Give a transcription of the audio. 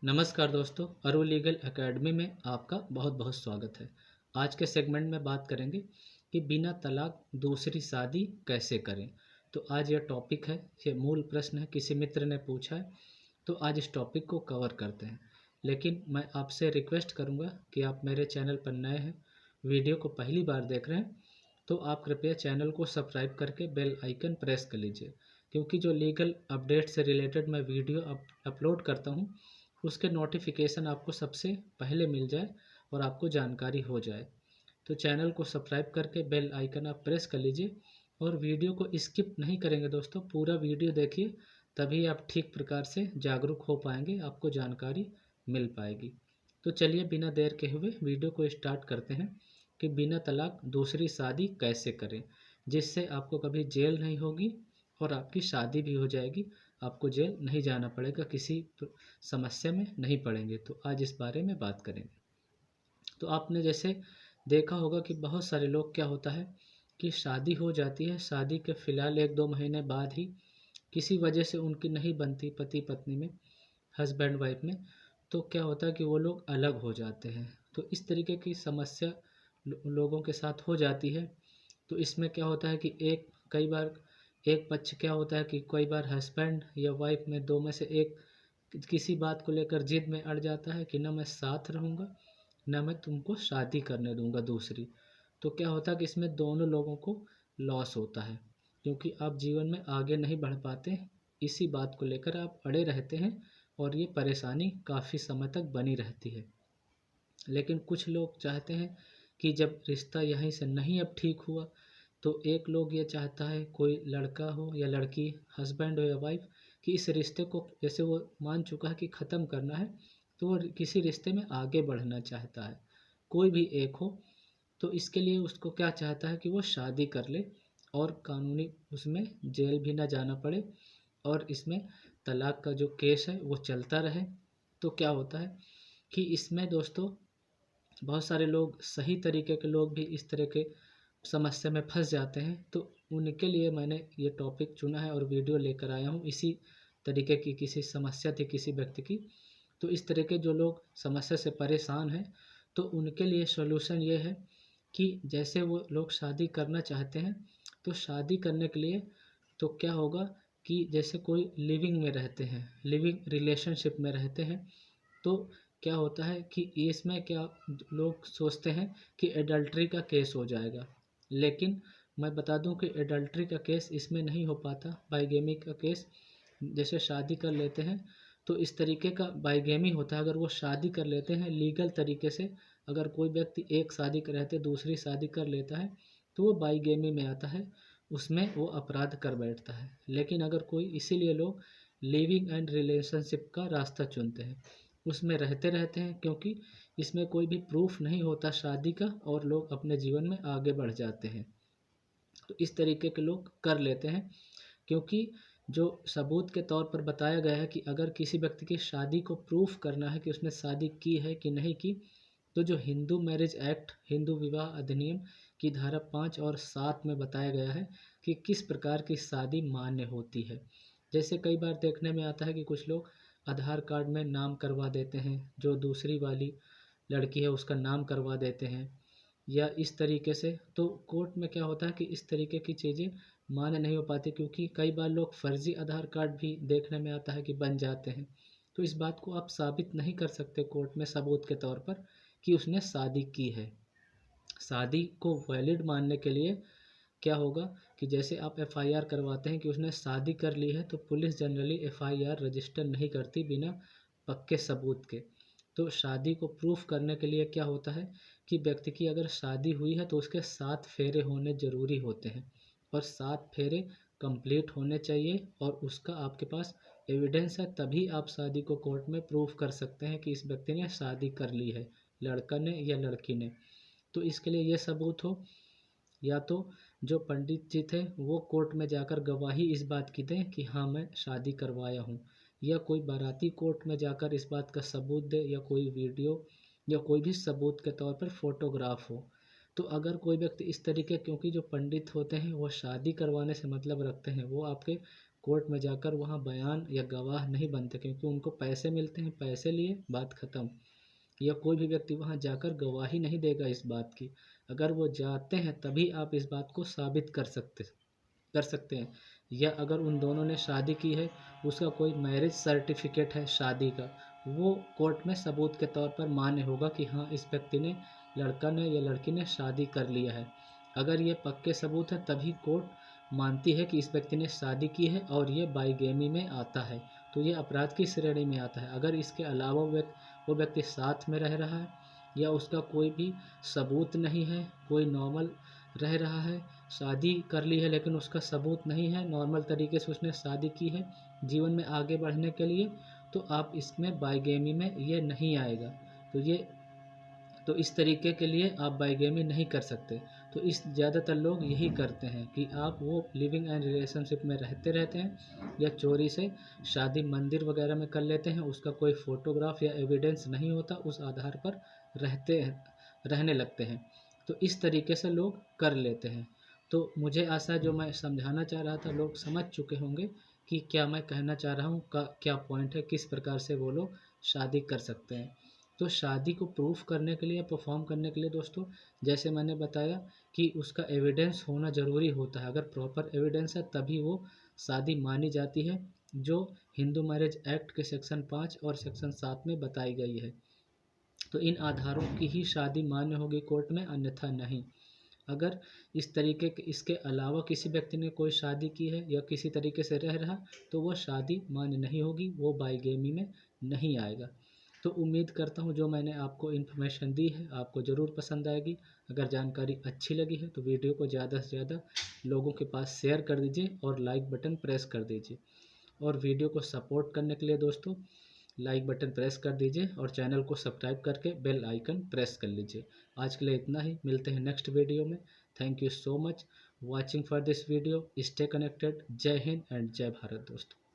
नमस्कार दोस्तों, अरु लीगल एकेडमी में आपका बहुत बहुत स्वागत है। आज के सेगमेंट में बात करेंगे कि बिना तलाक दूसरी शादी कैसे करें। तो आज यह टॉपिक है, ये मूल प्रश्न है, किसी मित्र ने पूछा है, तो आज इस टॉपिक को कवर करते हैं। लेकिन मैं आपसे रिक्वेस्ट करूंगा कि आप मेरे चैनल पर नए हैं, वीडियो को पहली बार देख रहे हैं, तो आप कृपया चैनल को सब्सक्राइब करके बेल आइकन प्रेस कर लीजिए, क्योंकि जो लीगल अपडेट से रिलेटेड मैं वीडियो अपलोड करता हूँ उसके नोटिफिकेशन आपको सबसे पहले मिल जाए और आपको जानकारी हो जाए। तो चैनल को सब्सक्राइब करके बेल आइकन आप प्रेस कर लीजिए और वीडियो को स्किप नहीं करेंगे दोस्तों, पूरा वीडियो देखिए, तभी आप ठीक प्रकार से जागरूक हो पाएंगे, आपको जानकारी मिल पाएगी। तो चलिए बिना देर के हुए वीडियो को स्टार्ट करते हैं कि बिना तलाक दूसरी शादी कैसे करें, जिससे आपको कभी जेल नहीं होगी और आपकी शादी भी हो जाएगी, आपको जेल नहीं जाना पड़ेगा, किसी समस्या में नहीं पड़ेंगे। तो आज इस बारे में बात करेंगे। तो आपने जैसे देखा होगा कि बहुत सारे लोग, क्या होता है कि शादी हो जाती है, शादी के फ़िलहाल 1-2 महीने बाद ही किसी वजह से उनकी नहीं बनती पति पत्नी में, हस्बैंड वाइफ में, तो क्या होता है कि वो लोग अलग हो जाते हैं। तो इस तरीके की समस्या लोगों के साथ हो जाती है। तो इसमें क्या होता है कि कई बार एक पक्ष क्या होता है कि कई बार हस्बैंड या वाइफ में दो में से एक किसी बात को लेकर जिद में अड़ जाता है कि ना मैं साथ रहूँगा, ना मैं तुमको शादी करने दूंगा दूसरी। तो क्या होता है कि इसमें दोनों लोगों को लॉस होता है, क्योंकि आप जीवन में आगे नहीं बढ़ पाते, इसी बात को लेकर आप अड़े रहते हैं और ये परेशानी काफ़ी समय तक बनी रहती है। लेकिन कुछ लोग चाहते हैं कि जब रिश्ता यहीं से नहीं अब ठीक हुआ, तो एक लोग ये चाहता है, कोई लड़का हो या लड़की, हस्बैंड हो या वाइफ, कि इस रिश्ते को जैसे वो मान चुका है कि ख़त्म करना है, तो वो किसी रिश्ते में आगे बढ़ना चाहता है, कोई भी एक हो। तो इसके लिए उसको क्या चाहता है कि वो शादी कर ले और कानूनी उसमें जेल भी ना जाना पड़े और इसमें तलाक का जो केस है वो चलता रहे। तो क्या होता है कि इसमें दोस्तों बहुत सारे लोग, सही तरीके के लोग भी इस तरह के समस्या में फंस जाते हैं। तो उनके लिए मैंने ये टॉपिक चुना है और वीडियो लेकर आया हूँ। इसी तरीके की किसी समस्या थी किसी व्यक्ति की, तो इस तरह के जो लोग समस्या से परेशान हैं, तो उनके लिए सॉल्यूशन ये है कि जैसे वो लोग शादी करना चाहते हैं, तो शादी करने के लिए तो क्या होगा कि जैसे कोई लिविंग में रहते हैं, लिविंग रिलेशनशिप में रहते हैं, तो क्या होता है कि इसमें क्या लोग सोचते हैं कि एडल्ट्री का केस हो जाएगा। लेकिन मैं बता दूं कि एडल्ट्री का केस इसमें नहीं हो पाता। बाइगेमी का केस, जैसे शादी कर लेते हैं तो इस तरीके का बाइगेमी होता है। अगर वो शादी कर लेते हैं लीगल तरीके से, अगर कोई व्यक्ति एक शादी कर रहते दूसरी शादी कर लेता है, तो वो बाइगेमी में आता है, उसमें वो अपराध कर बैठता है। लेकिन अगर कोई, इसीलिए लोग लिविंग एंड रिलेशनशिप का रास्ता चुनते हैं, उसमें रहते रहते हैं, क्योंकि इसमें कोई भी प्रूफ नहीं होता शादी का और लोग अपने जीवन में आगे बढ़ जाते हैं। तो इस तरीके के लोग कर लेते हैं, क्योंकि जो सबूत के तौर पर बताया गया है कि अगर किसी व्यक्ति की शादी को प्रूफ करना है कि उसने शादी की है कि नहीं की, तो जो हिंदू मैरिज एक्ट, हिंदू विवाह अधिनियम की धारा 5 और 7 में बताया गया है कि किस प्रकार की शादी मान्य होती है। जैसे कई बार देखने में आता है कि कुछ लोग आधार कार्ड में नाम करवा देते हैं, जो दूसरी वाली लड़की है उसका नाम करवा देते हैं, या इस तरीके से। तो कोर्ट में क्या होता है कि इस तरीके की चीज़ें मान्य नहीं हो पाती, क्योंकि कई बार लोग फर्जी आधार कार्ड भी देखने में आता है कि बन जाते हैं। तो इस बात को आप साबित नहीं कर सकते कोर्ट में सबूत के तौर पर कि उसने शादी की है। शादी को वैलिड मानने के लिए क्या होगा कि जैसे आप एफआईआर करवाते हैं कि उसने शादी कर ली है, तो पुलिस जनरली एफआईआर रजिस्टर नहीं करती बिना पक्के सबूत के। तो शादी को प्रूफ करने के लिए क्या होता है कि व्यक्ति की अगर शादी हुई है तो उसके 7 फेरे होने ज़रूरी होते हैं, और 7 फेरे कंप्लीट होने चाहिए और उसका आपके पास एविडेंस है, तभी आप शादी को कोर्ट में प्रूफ कर सकते हैं कि इस व्यक्ति ने शादी कर ली है, लड़का ने या लड़की ने। तो इसके लिए ये सबूत हो, या तो जो पंडित जी थे वो कोर्ट में जाकर गवाही इस बात की दें कि हाँ मैं शादी करवाया हूँ, या कोई बाराती कोर्ट में जाकर इस बात का सबूत दे, या कोई वीडियो या कोई भी सबूत के तौर पर फोटोग्राफ हो। तो अगर कोई व्यक्ति इस तरीके, क्योंकि जो पंडित होते हैं वो शादी करवाने से मतलब रखते हैं, वो आपके कोर्ट में जाकर वहाँ बयान या गवाह नहीं बनते, क्योंकि उनको पैसे मिलते हैं, पैसे लिए बात ख़त्म। या कोई भी व्यक्ति वहाँ जाकर गवाही नहीं देगा इस बात की। अगर वो जाते हैं तभी आप इस बात को साबित कर सकते हैं। या अगर उन दोनों ने शादी की है, उसका कोई मैरिज सर्टिफिकेट है शादी का, वो कोर्ट में सबूत के तौर पर मान्य होगा कि हाँ, इस व्यक्ति ने, लड़का ने या लड़की ने शादी कर लिया है। अगर ये पक्के सबूत हैं तभी कोर्ट मानती है कि इस व्यक्ति ने शादी की है और ये बाइगेमी में आता है, तो ये अपराध की श्रेणी में आता है। अगर इसके अलावा वो व्यक्ति साथ में रह रहा है या उसका कोई भी सबूत नहीं है, कोई नॉर्मल रह रहा है, शादी कर ली है लेकिन उसका सबूत नहीं है, नॉर्मल तरीके से उसने शादी की है जीवन में आगे बढ़ने के लिए, तो आप इसमें बाइगेमी में ये नहीं आएगा। तो इस तरीके के लिए आप बाइगेमी नहीं कर सकते। तो इस ज़्यादातर लोग यही करते हैं कि आप वो लिविंग एंड रिलेशनशिप में रहते हैं या चोरी से शादी मंदिर वगैरह में कर लेते हैं, उसका कोई फ़ोटोग्राफ या एविडेंस नहीं होता, उस आधार पर रहने लगते हैं। तो इस तरीके से लोग कर लेते हैं। तो मुझे आशा है जो मैं समझाना चाह रहा था लोग समझ चुके होंगे कि क्या मैं कहना चाह रहा हूँ, का क्या पॉइंट है, किस प्रकार से वो लोग शादी कर सकते हैं। तो शादी को प्रूफ करने के लिए, परफॉर्म करने के लिए दोस्तों, जैसे मैंने बताया कि उसका एविडेंस होना ज़रूरी होता है। अगर प्रॉपर एविडेंस है तभी वो शादी मानी जाती है, जो हिंदू मैरिज एक्ट के सेक्शन 5 और सेक्शन 7 में बताई गई है। तो इन आधारों की ही शादी मान्य होगी कोर्ट में, अन्यथा नहीं। अगर इस तरीके के, इसके अलावा किसी व्यक्ति ने कोई शादी की है या किसी तरीके से रह रहा, तो वो शादी मान्य नहीं होगी, वो बाइगेमी में नहीं आएगा। तो उम्मीद करता हूँ जो मैंने आपको इन्फॉर्मेशन दी है आपको ज़रूर पसंद आएगी। अगर जानकारी अच्छी लगी है तो वीडियो को ज़्यादा से ज़्यादा लोगों के पास शेयर कर दीजिए और लाइक बटन प्रेस कर दीजिए। और वीडियो को सपोर्ट करने के लिए दोस्तों लाइक बटन प्रेस कर दीजिए और चैनल को सब्सक्राइब करके बेल आइकन प्रेस कर लीजिए। आज के लिए इतना ही, मिलते हैं नेक्स्ट वीडियो में। Thank you so much watching for this video. Stay connected. जय हिंद एंड जय भारत दोस्तों।